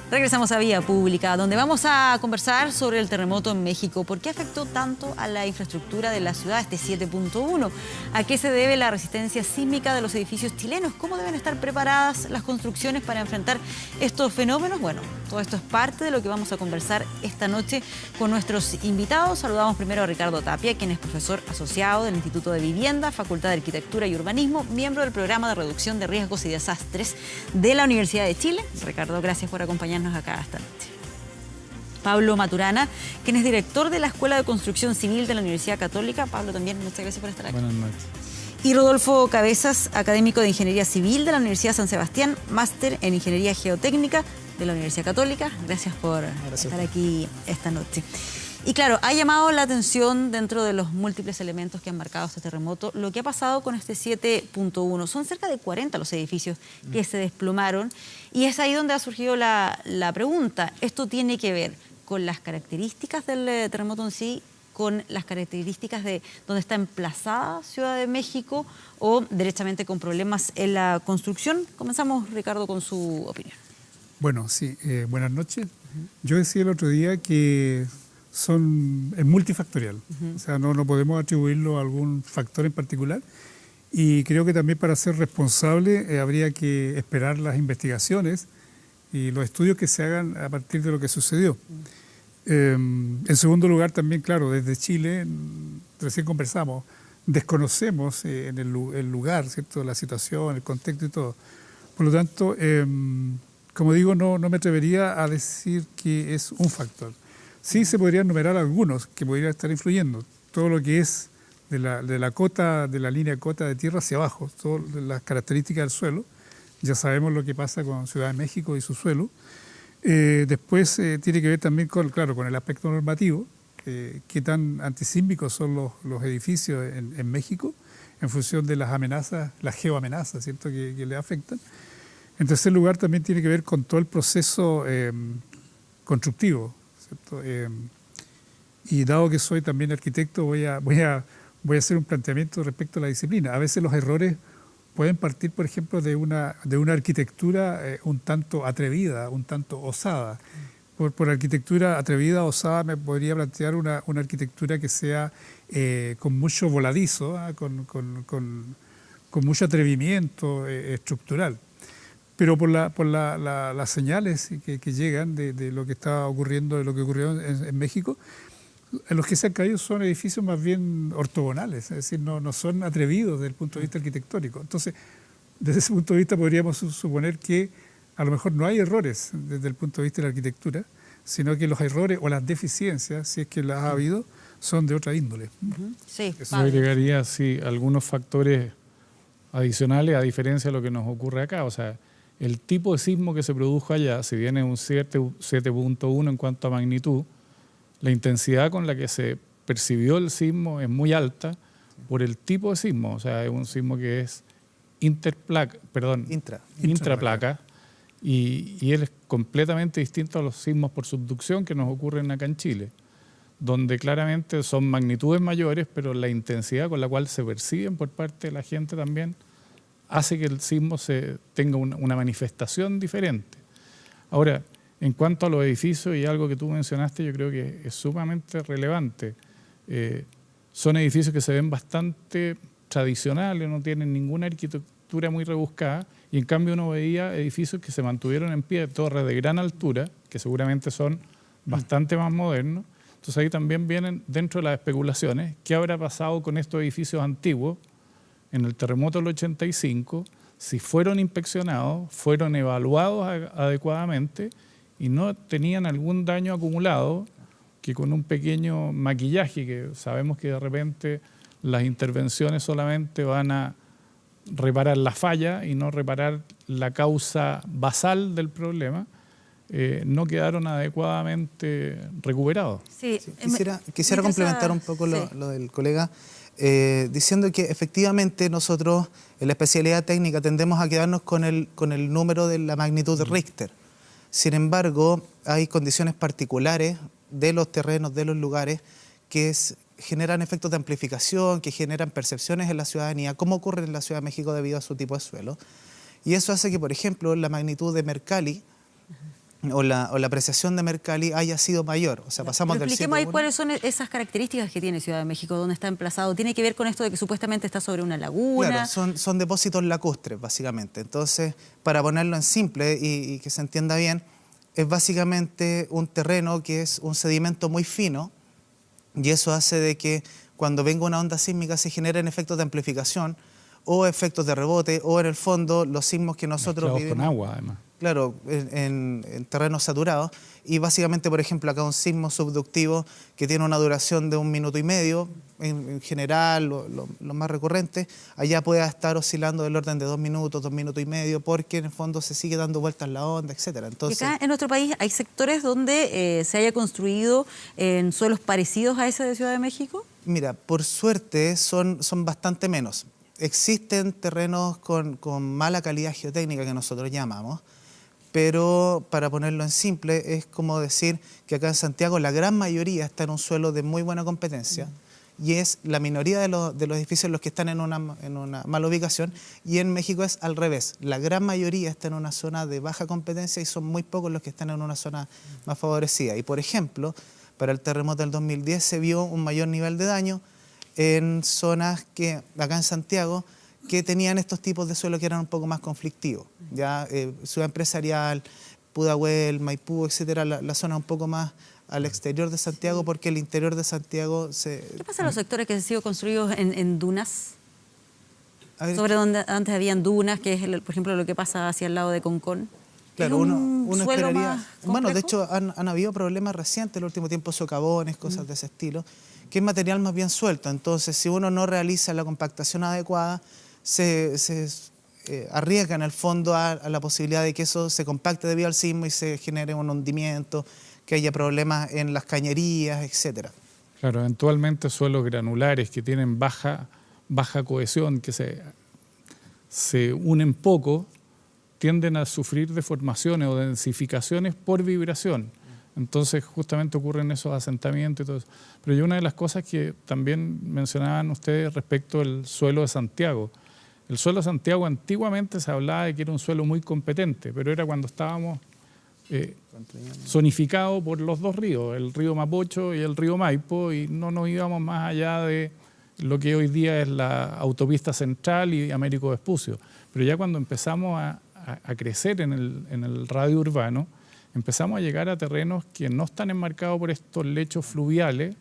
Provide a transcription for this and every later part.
Regresamos a Vía Pública, donde vamos a conversar sobre el terremoto en México. ¿Por qué afectó tanto a la infraestructura de la ciudad este 7.1? ¿A qué se debe la resistencia sísmica de los edificios chilenos? ¿Cómo deben estar preparadas las construcciones para enfrentar estos fenómenos? Bueno, todo esto es parte de lo que vamos a conversar esta noche con nuestros invitados. Saludamos primero a Ricardo Tapia, quien es profesor asociado del Instituto de Vivienda, Facultad de Arquitectura y Urbanismo, miembro del Programa de Reducción de Riesgos y Desastres de la Universidad de Chile. Ricardo, gracias por acompañarnos acá esta noche. Pablo Maturana, quien es director de la Escuela de Construcción Civil de la Universidad Católica. Pablo, también muchas gracias por estar aquí. Buenas noches. Y Rodolfo Cabezas, académico de Ingeniería Civil de la Universidad San Sebastián, máster en Ingeniería Geotécnica de la Universidad Católica. Gracias por estar aquí esta noche. Y claro, ha llamado la atención dentro de los múltiples elementos que han marcado este terremoto lo que ha pasado con este 7.1. Son cerca de 40 los edificios que se desplomaron y es ahí donde ha surgido la pregunta. ¿Esto tiene que ver con las características del terremoto en sí, con las características de donde está emplazada Ciudad de México o derechamente con problemas en la construcción? Comenzamos, Ricardo, con su opinión. Bueno, sí, buenas noches. Yo decía el otro día que es multifactorial, o sea, no podemos atribuirlo a algún factor en particular y creo que también para ser responsable habría que esperar las investigaciones y los estudios que se hagan a partir de lo que sucedió. En segundo lugar también, claro, desde Chile, recién conversamos, desconocemos en el lugar, ¿cierto?, la situación, el contexto y todo. Por lo tanto, como digo, no me atrevería a decir que es un factor. Sí se podrían enumerar algunos que podrían estar influyendo. Todo lo que es de la cota, de la línea de cota de tierra hacia abajo, todas las características del suelo. Ya sabemos lo que pasa con Ciudad de México y su suelo. Después tiene que ver también con el aspecto normativo, qué tan antisísmicos son los edificios en México en función de las amenazas, las geoamenazas, ¿cierto?, que le afectan. En tercer lugar también tiene que ver con todo el proceso constructivo. Y dado que soy también arquitecto, voy a hacer un planteamiento respecto a la disciplina. A veces los errores pueden partir, por ejemplo, de una arquitectura un tanto atrevida, un tanto osada. Por arquitectura atrevida, osada, me podría plantear una arquitectura que sea con mucho voladizo, con mucho atrevimiento estructural. Pero por las señales que llegan de lo que está ocurriendo, de lo que ocurrió en México, los que se han caído son edificios más bien ortogonales, es decir, no son atrevidos desde el punto de vista arquitectónico. Entonces, desde ese punto de vista podríamos suponer que a lo mejor no hay errores desde el punto de vista de la arquitectura, sino que los errores o las deficiencias, si es que las ha habido, son de otra índole. Sí, eso agregaría algunos factores adicionales a diferencia de lo que nos ocurre acá. O sea, el tipo de sismo que se produjo allá, si bien es un 7.1 en cuanto a magnitud, la intensidad con la que se percibió el sismo es muy alta por el tipo de sismo. O sea, es un sismo que es intraplaca y él es completamente distinto a los sismos por subducción que nos ocurren acá en Chile, donde claramente son magnitudes mayores, pero la intensidad con la cual se perciben por parte de la gente también hace que el sismo tenga una manifestación diferente. Ahora, en cuanto a los edificios, y algo que tú mencionaste, yo creo que es sumamente relevante. Son edificios que se ven bastante tradicionales, no tienen ninguna arquitectura muy rebuscada, y en cambio uno veía edificios que se mantuvieron en pie, torres de gran altura, que seguramente son bastante más modernos. Entonces ahí también vienen dentro de las especulaciones, ¿qué habrá pasado con estos edificios antiguos en el terremoto del 85? Si fueron inspeccionados, fueron evaluados adecuadamente y no tenían algún daño acumulado, que con un pequeño maquillaje, que sabemos que de repente las intervenciones solamente van a reparar la falla y no reparar la causa basal del problema, no quedaron adecuadamente recuperados. Sí, quisiera complementar un poco lo del colega, diciendo que efectivamente nosotros en la especialidad técnica tendemos a quedarnos con el número de la magnitud de Richter. Sin embargo, hay condiciones particulares de los terrenos, de los lugares, que generan efectos de amplificación, que generan percepciones en la ciudadanía, como ocurre en la Ciudad de México debido a su tipo de suelo. Y eso hace que, por ejemplo, la magnitud de Mercalli o la apreciación de Mercalli haya sido mayor. O sea, pasamos del 7.1. Expliquemos ahí cuáles son esas características que tiene Ciudad de México, dónde está emplazado. ¿Tiene que ver con esto de que supuestamente está sobre una laguna? Claro, son depósitos lacustres, básicamente. Entonces, para ponerlo en simple y que se entienda bien, es básicamente un terreno que es un sedimento muy fino, y eso hace de que cuando venga una onda sísmica se generen efectos de amplificación o efectos de rebote, o en el fondo los sismos que nosotros vivimos con agua, además. Claro, en terrenos saturados. Y básicamente, por ejemplo, acá un sismo subductivo que tiene una duración de 1 minuto y medio, en general, lo más recurrente, allá puede estar oscilando del orden de 2 minutos, 2 minutos y medio, porque en el fondo se sigue dando vueltas la onda, etcétera. Entonces, ¿y acá en nuestro país hay sectores donde se haya construido en suelos parecidos a ese de Ciudad de México? Mira, por suerte son bastante menos. Existen terrenos con mala calidad geotécnica que nosotros llamamos, pero para ponerlo en simple es como decir que acá en Santiago la gran mayoría está en un suelo de muy buena competencia, y es la minoría de los edificios los que están en una mala ubicación, y en México es al revés. La gran mayoría está en una zona de baja competencia y son muy pocos los que están en una zona más favorecida. Y por ejemplo, para el terremoto del 2010 se vio un mayor nivel de daño en zonas que acá en Santiago que tenían estos tipos de suelo que eran un poco más conflictivos. Ya Ciudad Empresarial, Pudahuel, Maipú, etcétera, la zona un poco más al exterior de Santiago, porque el interior de Santiago ¿Qué pasa en los sectores que han sido construidos en dunas? Sobre donde antes habían dunas, que es, por ejemplo, lo que pasa hacia el lado de Concón. Claro, uno esperaría. Bueno, de complejo? hecho, han habido problemas recientes en el último tiempo, socavones, cosas de ese estilo, que es material más bien suelto. Entonces, si uno no realiza la compactación adecuada, se arriesga en el fondo a la posibilidad de que eso se compacte debido al sismo y se genere un hundimiento, que haya problemas en las cañerías, etcétera. Claro, eventualmente suelos granulares que tienen baja cohesión, que se unen poco, tienden a sufrir deformaciones o densificaciones por vibración. Entonces justamente ocurren esos asentamientos y todo eso. Pero hay una de las cosas que también mencionaban ustedes respecto al suelo de Santiago. El suelo de Santiago antiguamente se hablaba de que era un suelo muy competente, pero era cuando estábamos zonificados por los dos ríos, el río Mapocho y el río Maipo, y no nos íbamos más allá de lo que hoy día es la autopista central y Américo Vespucio. Pero ya cuando empezamos a crecer en el radio urbano, empezamos a llegar a terrenos que no están enmarcados por estos lechos fluviales,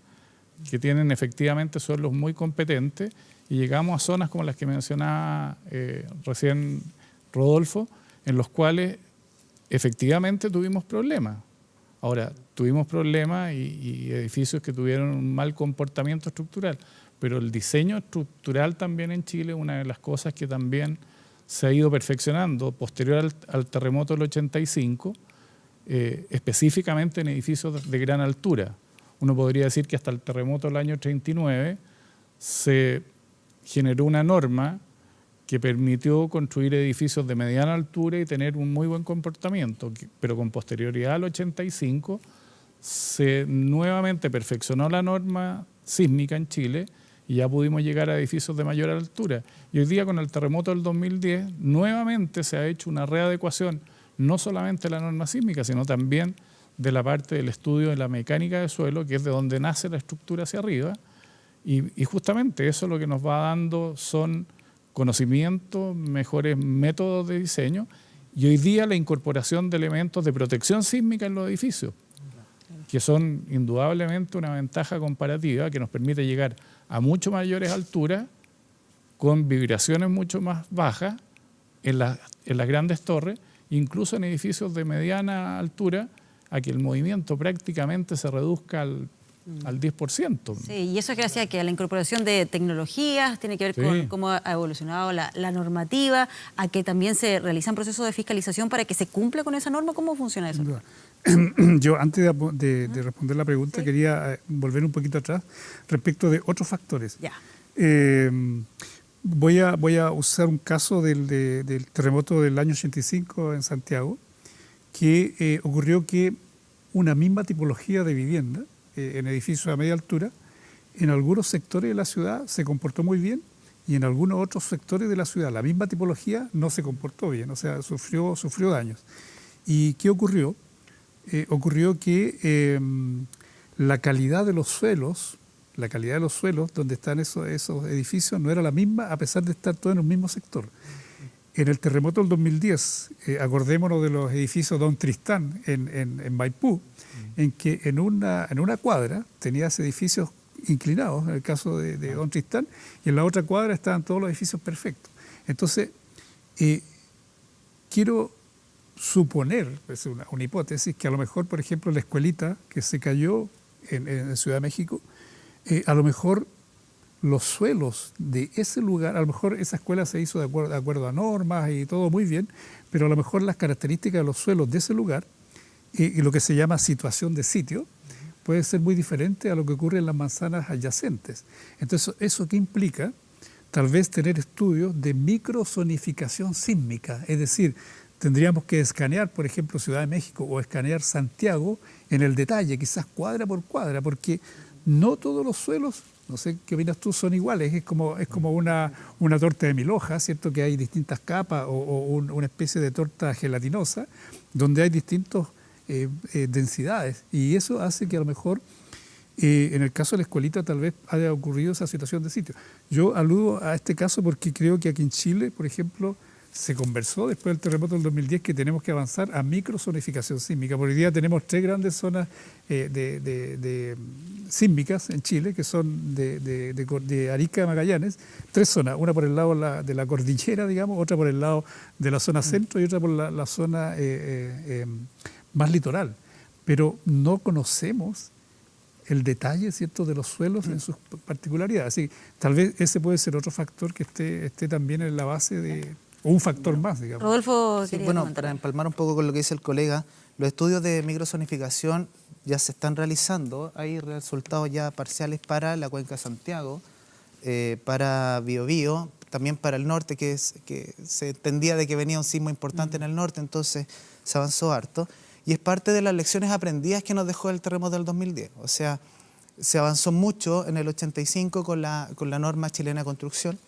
que tienen efectivamente suelos muy competentes, y llegamos a zonas como las que mencionaba recién Rodolfo, en los cuales efectivamente tuvimos problemas. Ahora, tuvimos problemas y edificios que tuvieron un mal comportamiento estructural, pero el diseño estructural también en Chile, una de las cosas que también se ha ido perfeccionando posterior al terremoto del 85, específicamente en edificios de gran altura. Uno podría decir que hasta el terremoto del año 39 se generó una norma que permitió construir edificios de mediana altura y tener un muy buen comportamiento, pero con posterioridad al 85 se nuevamente perfeccionó la norma sísmica en Chile y ya pudimos llegar a edificios de mayor altura. Y hoy día, con el terremoto del 2010, nuevamente se ha hecho una readecuación, no solamente de la norma sísmica, sino también de la parte del estudio de la mecánica de suelo, que es de donde nace la estructura hacia arriba. Y justamente eso lo que nos va dando son conocimientos, mejores métodos de diseño, y hoy día la incorporación de elementos de protección sísmica en los edificios, que son indudablemente una ventaja comparativa que nos permite llegar a mucho mayores alturas con vibraciones mucho más bajas en las grandes torres, incluso en edificios de mediana altura, a que el movimiento prácticamente se reduzca al 10%. Sí, y eso es gracias a que la incorporación de tecnologías tiene que ver con cómo ha evolucionado la normativa, a que también se realizan procesos de fiscalización para que se cumpla con esa norma. ¿Cómo funciona eso? Yo, antes de responder la pregunta, quería volver un poquito atrás respecto de otros factores. Ya. Voy a usar un caso del terremoto del año 85 en Santiago, que ocurrió que una misma tipología de vivienda en edificios a media altura, en algunos sectores de la ciudad se comportó muy bien y en algunos otros sectores de la ciudad la misma tipología no se comportó bien, o sea, sufrió daños. ¿Y qué ocurrió? ocurrió que la calidad de los suelos donde están esos edificios no era la misma, a pesar de estar todos en un mismo sector. En el terremoto del 2010, acordémonos de los edificios Don Tristán en Maipú, en que en una cuadra tenías edificios inclinados, en el caso de Don Tristán, y en la otra cuadra estaban todos los edificios perfectos. Entonces, quiero suponer, es una hipótesis, que a lo mejor, por ejemplo, la escuelita que se cayó en Ciudad de México, a lo mejor los suelos de ese lugar, a lo mejor esa escuela se hizo de acuerdo a normas y todo muy bien, pero a lo mejor las características de los suelos de ese lugar y lo que se llama situación de sitio puede ser muy diferente a lo que ocurre en las manzanas adyacentes. Entonces, ¿eso qué implica? Tal vez tener estudios de microzonificación sísmica, es decir, tendríamos que escanear, por ejemplo, Ciudad de México o escanear Santiago en el detalle, quizás cuadra por cuadra, porque no todos los suelos, no sé qué opinas tú, son iguales. Es como una torta de 1000 hojas, ¿cierto? Que hay distintas capas o una especie de torta gelatinosa donde hay distintas densidades. Y eso hace que a lo mejor, en el caso de la escuelita, tal vez haya ocurrido esa situación de sitio. Yo aludo a este caso porque creo que aquí en Chile, por ejemplo, se conversó después del terremoto del 2010 que tenemos que avanzar a microzonificación sísmica. Por hoy día tenemos 3 grandes zonas sísmicas en Chile, que son de Arica a Magallanes. 3 zonas, una por el lado de la cordillera, digamos, otra por el lado de la zona centro y otra por la zona más litoral. Pero no conocemos el detalle, ¿cierto?, de los suelos en sus particularidades. Así que tal vez ese puede ser otro factor que esté también en la base de... O un factor más, digamos. Rodolfo, sí, bueno, comentar. Para empalmar un poco con lo que dice el colega, los estudios de microzonificación ya se están realizando. Hay resultados ya parciales para la Cuenca de Santiago, para Biobío, también para el norte, que se entendía de que venía un sismo importante en el norte, entonces se avanzó harto. Y es parte de las lecciones aprendidas que nos dejó el terremoto del 2010. O sea, se avanzó mucho en el 85 con la norma chilena de construcción.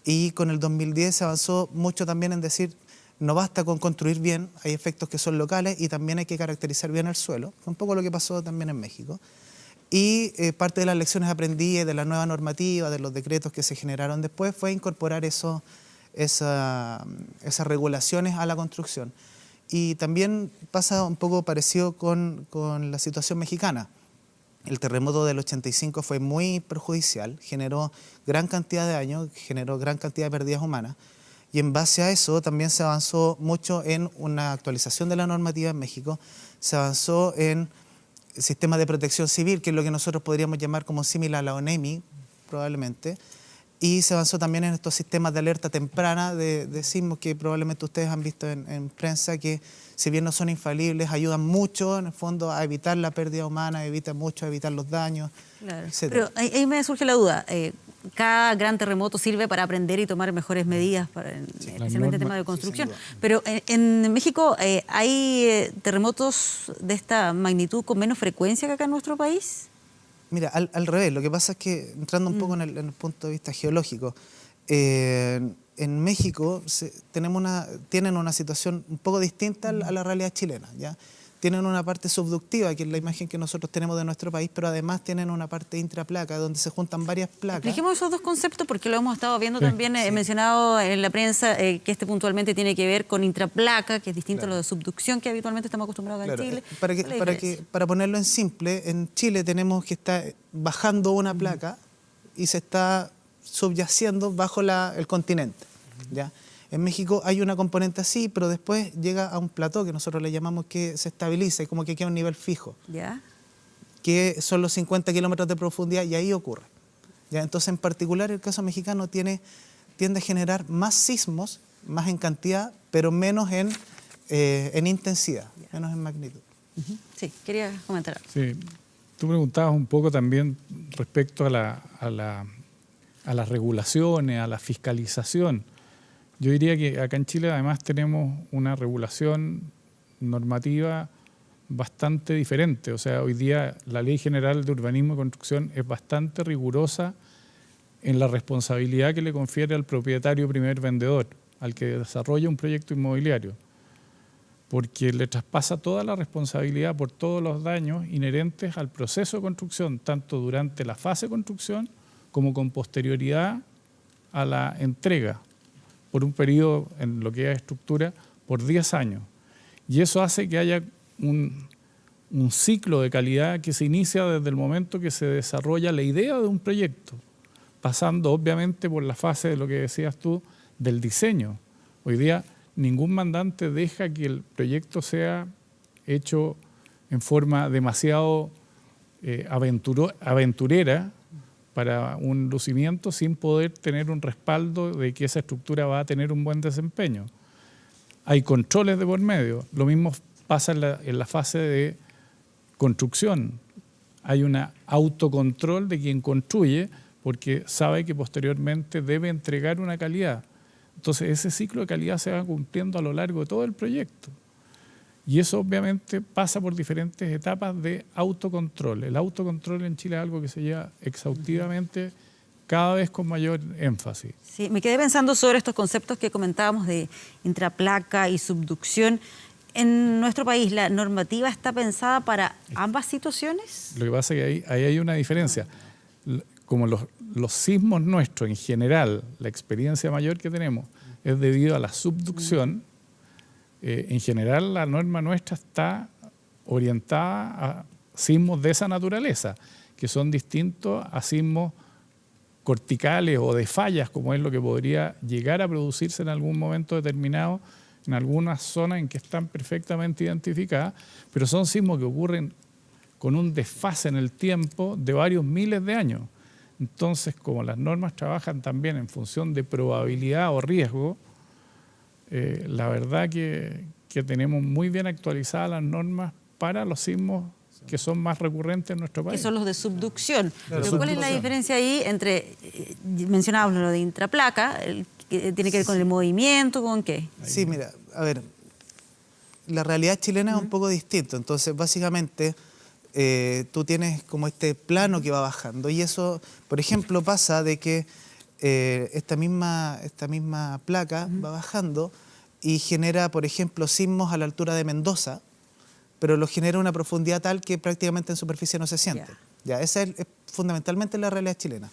Y con el 2010 se avanzó mucho también en decir, no basta con construir bien, hay efectos que son locales y también hay que caracterizar bien el suelo. Fue un poco lo que pasó también en México. Y parte de las lecciones aprendidas, de la nueva normativa, de los decretos que se generaron después, fue incorporar esas regulaciones a la construcción. Y también pasa un poco parecido con la situación mexicana. El terremoto del 85 fue muy perjudicial, generó gran cantidad de daños, generó gran cantidad de pérdidas humanas y en base a eso también se avanzó mucho en una actualización de la normativa en México, se avanzó en sistemas de protección civil, que es lo que nosotros podríamos llamar como similar a la ONEMI, probablemente, y se avanzó también en estos sistemas de alerta temprana de sismos que probablemente ustedes han visto en prensa, que si bien no son infalibles, ayudan mucho en el fondo a evitar la pérdida humana, evitan mucho a evitar los daños, claro. etc. Pero ahí me surge la duda. Cada gran terremoto sirve para aprender y tomar mejores medidas, especialmente en temas de construcción. Sí, pero en México, ¿hay terremotos de esta magnitud con menos frecuencia que acá en nuestro país? Mira, al revés. Lo que pasa es que, entrando un poco en el punto de vista geológico, en México tienen una situación un poco distinta a la realidad chilena, ¿ya? Tienen una parte subductiva, que es la imagen que nosotros tenemos de nuestro país, pero además tienen una parte intraplaca, donde se juntan varias placas. Expliquemos esos dos conceptos, porque lo hemos estado viendo también, he mencionado en la prensa, que puntualmente tiene que ver con intraplaca, que es distinto a lo de subducción, que habitualmente estamos acostumbrados a en Chile. Para ponerlo en simple, en Chile tenemos que estar bajando una placa y se está subyaciendo bajo el continente, ¿ya? En México hay una componente así, pero después llega a un plató que nosotros le llamamos que se estabiliza y como que queda a un nivel fijo, ¿ya? Que son los 50 kilómetros de profundidad y ahí ocurre, ¿ya? Entonces, en particular, el caso mexicano tiende a generar más sismos, más en cantidad, pero menos en intensidad, menos en magnitud. Sí, quería comentar algo. Sí, tú preguntabas un poco también respecto a las regulaciones, a la fiscalización. Yo diría que acá en Chile además tenemos una regulación normativa bastante diferente. O sea, hoy día la Ley General de Urbanismo y Construcción es bastante rigurosa en la responsabilidad que le confiere al propietario primer vendedor, al que desarrolla un proyecto inmobiliario. porque le traspasa toda la responsabilidad por todos los daños inherentes al proceso de construcción, tanto durante la fase de construcción como con posterioridad a la entrega, por un periodo en lo que es estructura, por 10 años. Y eso hace que haya un ciclo de calidad que se inicia desde el momento que se desarrolla la idea de un proyecto, pasando obviamente por la fase de lo que decías tú, del diseño. Hoy día ningún mandante deja que el proyecto sea hecho en forma demasiado aventurera para un lucimiento sin poder tener un respaldo de que esa estructura va a tener un buen desempeño. Hay controles de por medio. Lo mismo pasa en la fase de construcción. Hay un autocontrol de quien construye porque sabe que posteriormente debe entregar una calidad. Entonces ese ciclo de calidad se va cumpliendo a lo largo de todo el proyecto. Y eso obviamente pasa por diferentes etapas de autocontrol. El autocontrol en Chile es algo que se lleva exhaustivamente, cada vez con mayor énfasis. Sí, me quedé pensando sobre estos conceptos que comentábamos de intraplaca y subducción. En nuestro país, ¿la normativa está pensada para ambas situaciones? Lo que pasa es que ahí hay una diferencia. Como los sismos nuestros en general, la experiencia mayor que tenemos es debido a la subducción. En general la norma nuestra está orientada a sismos de esa naturaleza, que son distintos a sismos corticales o de fallas, como es lo que podría llegar a producirse en algún momento determinado, en algunas zonas en que están perfectamente identificadas, pero son sismos que ocurren con un desfase en el tiempo de varios miles de años. Entonces, como las normas trabajan también en función de probabilidad o riesgo, la verdad que tenemos muy bien actualizadas las normas para los sismos que son más recurrentes en nuestro país. Que son los de subducción. Claro, Pero ¿cuál es la diferencia ahí entre, mencionábamos lo de intraplaca, que tiene que ver con el movimiento, con qué? Sí, mira, a ver, la realidad chilena es un poco distinta. Entonces, básicamente, tú tienes como este plano que va bajando y eso, por ejemplo, pasa de que esta misma placa va bajando y genera, por ejemplo, sismos a la altura de Mendoza, pero lo genera a una profundidad tal que prácticamente en superficie no se siente. Ya, esa es fundamentalmente la realidad chilena.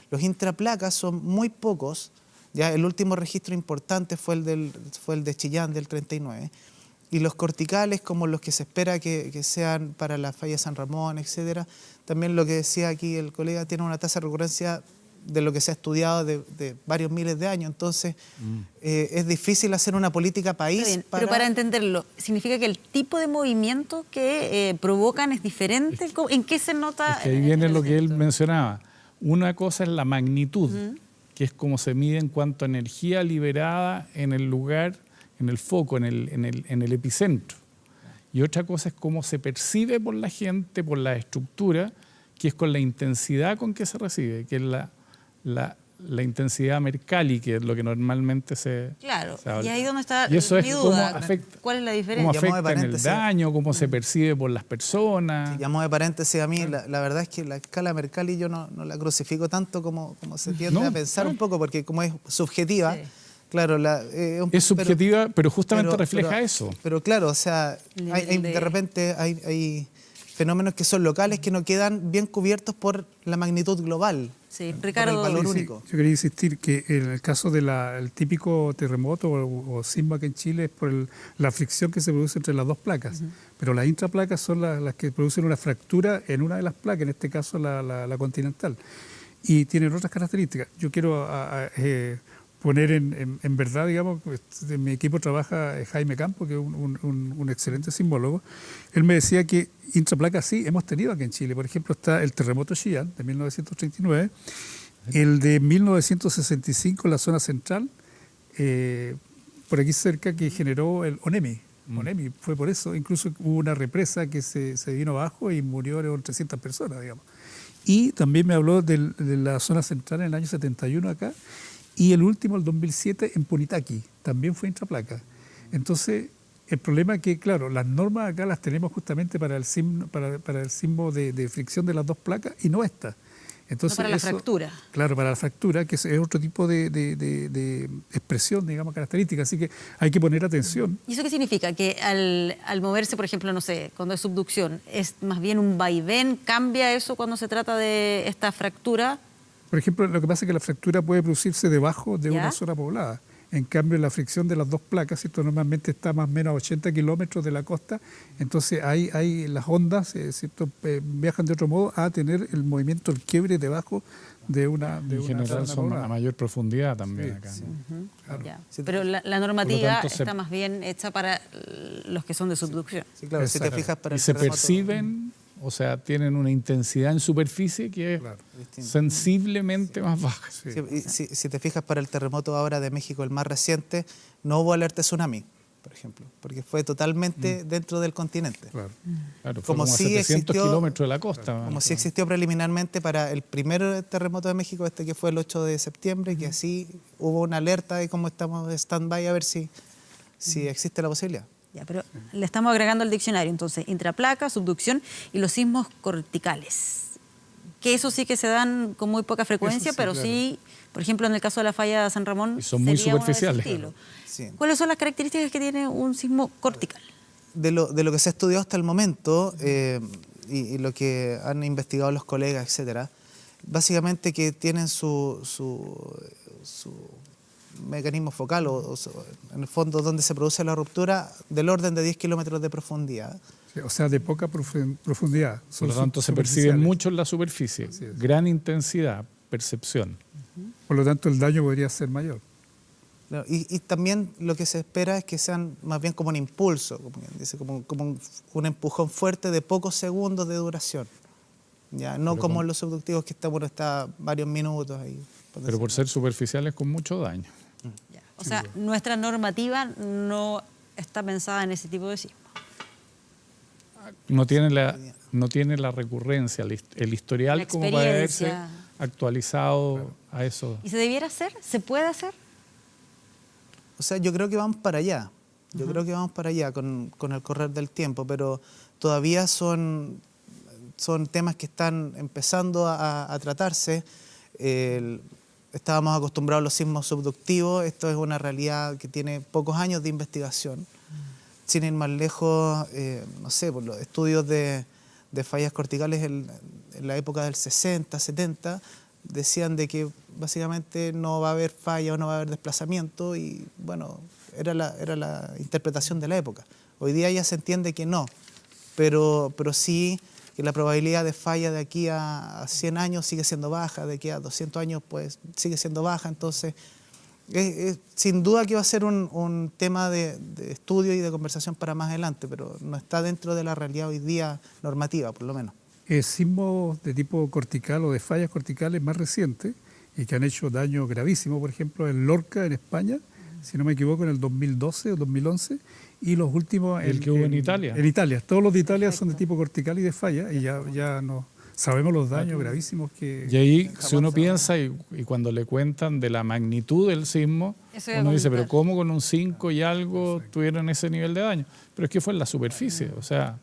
Los intraplacas son muy pocos. Ya, el último registro importante fue el de Chillán del 39. Y los corticales, como los que se espera que sean para la falla de San Ramón, etcétera, también lo que decía aquí el colega, tiene una tasa de recurrencia de lo que se ha estudiado de varios miles de años. Entonces, es difícil hacer una política país. Bien, pero para entenderlo, ¿significa que el tipo de movimiento que provocan es diferente? ¿En qué se nota? Es que ahí viene lo que él mencionaba. Una cosa es la magnitud, que es como se mide en cuanto a energía liberada en el lugar, en el foco, en el epicentro. Y otra cosa es cómo se percibe por la gente, por la estructura, que es con la intensidad con que se recibe, que es la intensidad Mercalli, que es lo que normalmente se habla. Y ahí donde está y eso mi es duda. cómo afecta, ¿Cuál es la diferencia? cómo afecta en el daño, cómo se percibe por las personas. Si llamo de paréntesis a mí, la verdad es que la escala Mercalli yo no la crucifico tanto como se tiende a pensar un poco, porque como es subjetiva, claro, es subjetiva, pero justamente refleja eso. Pero claro, o sea, de repente hay fenómenos que son locales que no quedan bien cubiertos por la magnitud global. Sí, Ricardo. Por el valor único. Yo quería insistir que en el caso del típico terremoto o sismo aquí en Chile es por la fricción que se produce entre las dos placas. Pero las intraplacas son las que producen una fractura en una de las placas, en este caso la continental. Y tienen otras características. Yo quiero poner en verdad, digamos, en mi equipo trabaja Jaime Campo, que es un excelente sismólogo. Él me decía que intraplacas sí hemos tenido aquí en Chile. Por ejemplo, está el terremoto Chillán de 1939, el de 1965 en la zona central, por aquí cerca, que generó el ONEMI. ONEMI fue por eso, incluso hubo una represa que se vino abajo y murieron 300 personas, digamos. Y también me habló de la zona central en el año 71 acá, y el último, el 2007, en Punitaqui, también fue intraplaca. Entonces, el problema es que, claro, las normas acá las tenemos justamente para el sismo de fricción de las dos placas y no esta. Entonces, no para la fractura. Claro, para la fractura, que es otro tipo de expresión, digamos, característica. Así que hay que poner atención. ¿Y eso qué significa? Que al moverse, por ejemplo, no sé, cuando es subducción, ¿es más bien un vaivén? ¿Cambia eso cuando se trata de esta fractura? Por ejemplo, lo que pasa es que la fractura puede producirse debajo de ¿Ya? una zona poblada. En cambio, la fricción de las dos placas, ¿cierto? Normalmente está más o menos a 80 kilómetros de la costa, entonces las ondas, ¿cierto? Viajan de otro modo a tener el movimiento, el quiebre debajo de una En general son poblada. a mayor profundidad también Sí, acá. sí. ¿no? Claro. Ya. Sí, Pero la normativa tanto, está más bien hecha para los que son de subducción. Sí, claro, si te Exacto. fijas para Y el se terremoto, perciben, o sea, tienen una intensidad en superficie que es Claro. distinto. sensiblemente más baja. Sí. Sí, y si te fijas para el terremoto ahora de México, el más reciente, no hubo alerta de tsunami, por ejemplo, porque fue totalmente dentro del continente. Claro. Claro, fue Como como a si 700 existió- kilómetros de la costa. Como si existió preliminarmente para el primer terremoto de México, que fue el 8 de septiembre, que así hubo una alerta de cómo estamos de stand-by a ver si existe la posibilidad. Ya, pero le estamos agregando al diccionario, entonces, intraplaca, subducción y los sismos corticales. Que eso sí que se dan con muy poca frecuencia, sí, pero claro. sí, por ejemplo, en el caso de la falla de San Ramón, Y son muy sería uno de ese superficiales. estilo. Sí. ¿Cuáles son las características que tiene un sismo cortical? De lo que se ha estudiado hasta el momento y lo que han investigado los colegas, etcétera, básicamente que tienen su mecanismo focal en el fondo donde se produce la ruptura del orden de 10 kilómetros de profundidad. Sí, o sea, de poca profundidad. Por Son lo tanto, se percibe superficiales. mucho en la superficie. Así es. Gran intensidad, percepción. Por lo tanto, el daño podría ser mayor. Claro, y también lo que se espera es que sean más bien como un impulso, como quien dice, como un empujón fuerte de pocos segundos de duración. Ya, no Pero como con- los subductivos que está varios minutos ahí. Pero por ser superficiales con mucho daño. Ya. O sea, nuestra normativa no está pensada en ese tipo de sismo. No tiene la recurrencia, el historial La como para verse experiencia. actualizado a eso. ¿Y se debiera hacer? ¿Se puede hacer? O sea, yo creo que vamos para allá. Yo creo que vamos para allá con el correr del tiempo, pero todavía son temas que están empezando a tratarse. Estábamos acostumbrados a los sismos subductivos. Esto es una realidad que tiene pocos años de investigación. Sin ir más lejos, no sé, por los estudios de fallas corticales en la época del 60, 70, decían de que básicamente no va a haber falla o no va a haber desplazamiento y bueno, era la interpretación de la época. Hoy día ya se entiende que no, pero sí que la probabilidad de falla de aquí a 100 años sigue siendo baja, de aquí a 200 años pues sigue siendo baja, entonces sin duda que va a ser un tema de estudio y de conversación para más adelante, pero no está dentro de la realidad hoy día normativa, por lo menos. Sismos de tipo cortical o de fallas corticales más recientes y que han hecho daño gravísimo, por ejemplo, en Lorca, en España, si no me equivoco, en el 2012 o 2011, y los últimos... El que hubo en Italia. En Italia. Todos los de Italia son de tipo cortical y de falla, y ya no sabemos los daños gravísimos que... Y ahí, si uno piensa y cuando le cuentan de la magnitud del sismo, Eso iba a uno dice, comentar. pero ¿cómo con un 5 y algo tuvieron ese nivel de daño? Pero es que fue en la superficie, o sea,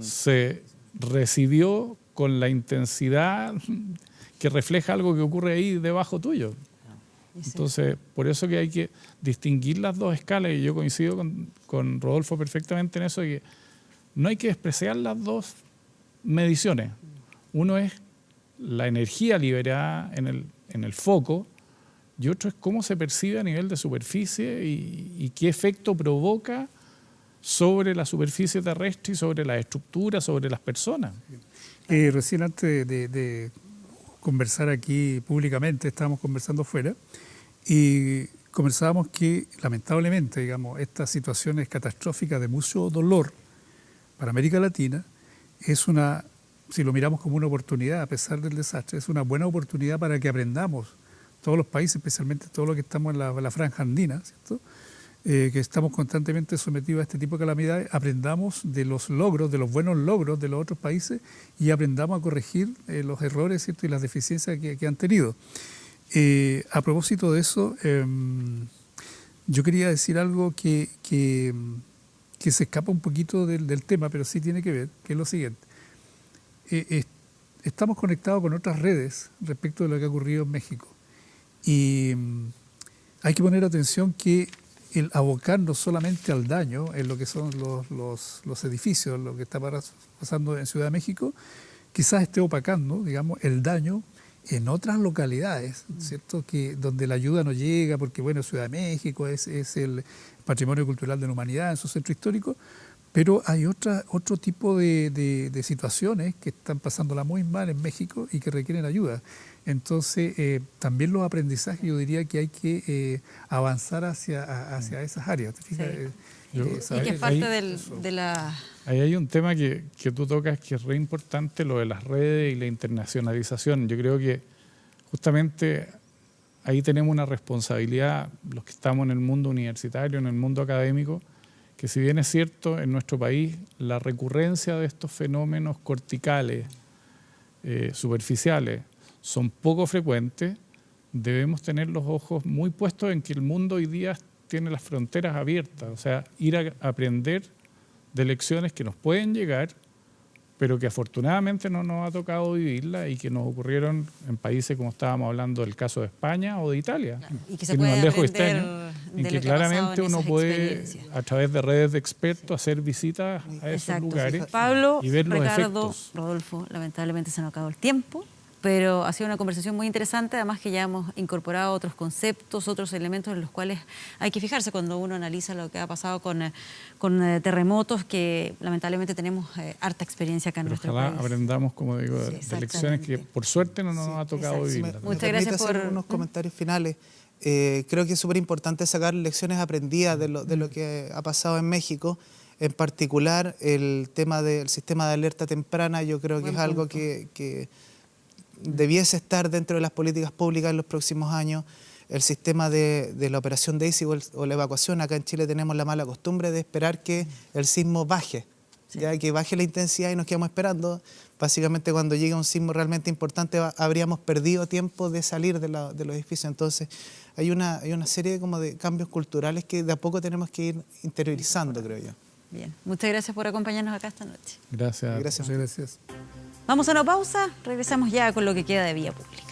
se recibió con la intensidad que refleja algo que ocurre ahí debajo tuyo. Entonces, por eso que hay que distinguir las dos escalas, y yo coincido con Rodolfo perfectamente en eso, de que no hay que despreciar las dos mediciones. Uno es la energía liberada en el foco y otro es cómo se percibe a nivel de superficie y qué efecto provoca sobre la superficie terrestre y sobre las estructuras, sobre las personas. Recién antes de conversar aquí públicamente, estábamos conversando fuera y conversábamos que lamentablemente, digamos, estas situaciones catastróficas de mucho dolor para América Latina es una, si lo miramos como una oportunidad a pesar del desastre, es una buena oportunidad para que aprendamos todos los países, especialmente todos los que estamos en la franja andina, ¿cierto? Que estamos constantemente sometidos a este tipo de calamidades, aprendamos de los logros, de los buenos logros de los otros países y aprendamos a corregir los errores, ¿cierto? Y las deficiencias que han tenido. A propósito de eso, yo quería decir algo que se escapa un poquito del tema, pero sí tiene que ver, que es lo siguiente. estamos conectados con otras redes respecto de lo que ha ocurrido en México. Y hay que poner atención que el abocarnos solamente al daño en lo que son los edificios, lo que está pasando en Ciudad de México, quizás esté opacando, digamos, el daño en otras localidades, ¿cierto? Que donde la ayuda no llega, porque bueno, Ciudad de México es el patrimonio cultural de la humanidad en su centro histórico, pero hay otro tipo de situaciones que están pasándola muy mal en México y que requieren ayuda. Entonces, también los aprendizajes, yo diría que hay que avanzar hacia esas áreas. ¿Te fijas? Sí. Y que es parte de la... Ahí hay un tema que tú tocas que es re importante, lo de las redes y la internacionalización. Yo creo que justamente ahí tenemos una responsabilidad, los que estamos en el mundo universitario, en el mundo académico, que si bien es cierto, en nuestro país la recurrencia de estos fenómenos corticales, superficiales, son poco frecuentes, debemos tener los ojos muy puestos en que el mundo hoy día tiene las fronteras abiertas, o sea, ir a aprender de lecciones que nos pueden llegar, pero que afortunadamente no nos ha tocado vivirlas y que nos ocurrieron en países como estábamos hablando del caso de España o de Italia. Claro, y que se puede aprender en que claramente uno puede, a través de redes de expertos, hacer visitas a esos lugares Pablo, y ver los Ricardo, efectos. Rodolfo, lamentablemente se nos acabó el tiempo, pero ha sido una conversación muy interesante, además que ya hemos incorporado otros conceptos, otros elementos en los cuales hay que fijarse cuando uno analiza lo que ha pasado con terremotos, que lamentablemente tenemos harta experiencia acá en nuestro país. Ojalá aprendamos, como digo, de lecciones que por suerte no nos ha tocado vivir. Muchas gracias por hacer unos comentarios finales. Creo que es súper importante sacar lecciones aprendidas de lo que ha pasado en México. En particular, el tema del sistema de alerta temprana, yo creo que es algo que debiese estar dentro de las políticas públicas en los próximos años. El sistema de la operación Daisy o la evacuación, acá en Chile tenemos la mala costumbre de esperar que el sismo baje, ya que baje la intensidad y nos quedamos esperando. Básicamente cuando llega un sismo realmente importante habríamos perdido tiempo de salir de los edificios. Entonces hay una serie como de cambios culturales que de a poco tenemos que ir interiorizando, creo yo. Bien, muchas gracias por acompañarnos acá esta noche. Gracias. Muchas gracias. Vamos a una pausa, regresamos ya con lo que queda de Vía Pública.